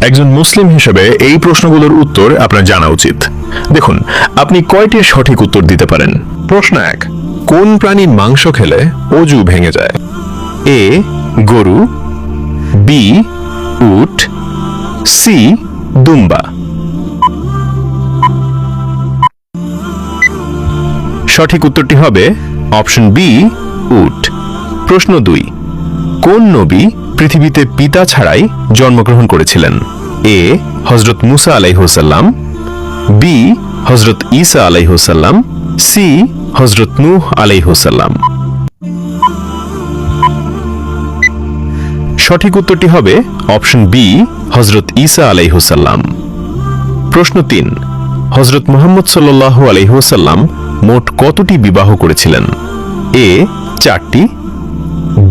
একজন মুসলিম হিসেবে এই প্রশ্নগুলোর উত্তর আপনার জানা উচিত। দেখুন, আপনি কয়টির সঠিক উত্তর দিতে পারেন। প্রশ্ন 1, কোন প্রাণীর মাংস খেলে অজু ভেঙে যায়? এ গরু, বি উট, সি দুম্বা। সঠিক উত্তরটি হবে অপশন বি উট। প্রশ্ন 2, কোন নবী পৃথিবীতে পিতা ছাড়াই জন্মগ্রহণ করেছিলেন? এ হযরত মুসা আলাইহিসসালাম, বি হযরত ঈসা আলাইহিসসালাম, সি হযরত নূহ আলাইহিসসালাম। সঠিক উত্তরটি হবে অপশন বি হযরত ঈসা আলাইহিসসালাম। প্রশ্ন 3, হযরত মুহাম্মদ সাল্লাল্লাহু আলাইহি ওয়াসাল্লাম মোট কতটি বিবাহ করেছিলেন? এ 4টি,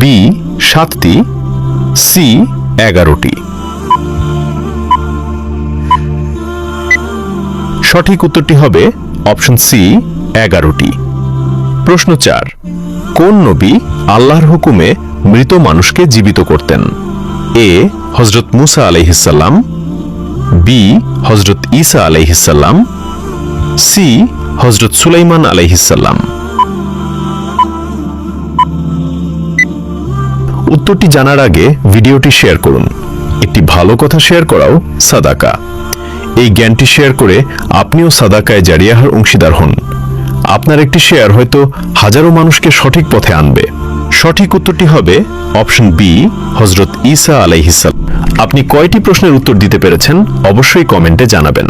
বি 7টি, সি 11টি। সঠিক উত্তরটি হবে অপশন সি 11টি। প্রশ্ন 4, কোন নবী আল্লাহর হুকুমে মৃত মানুষকে জীবিত করতেন? এ হযরত মুসা আলাইহিসসালাম, বি হযরত ঈসা আলাইহিসসালাম, সি হযরত সুলাইমান আলাইহিসসালাম। উত্তরটি জানার আগে ভিডিওটি শেয়ার করুন। একটি ভালো কথা শেয়ার করাও সাদাকা। এই জ্ঞানটি শেয়ার করে আপনিও সাদাকায়ে জারিয়াহর অংশীদার হন। আপনার একটি শেয়ার হয়তো হাজারো মানুষকে সঠিক পথে আনবে। সঠিক উত্তরটি হবে অপশন বি হযরত ঈসা আলাইহিসসালাম। আপনি কয়টি প্রশ্নের উত্তর দিতে পেরেছেন অবশ্যই কমেন্টে জানাবেন।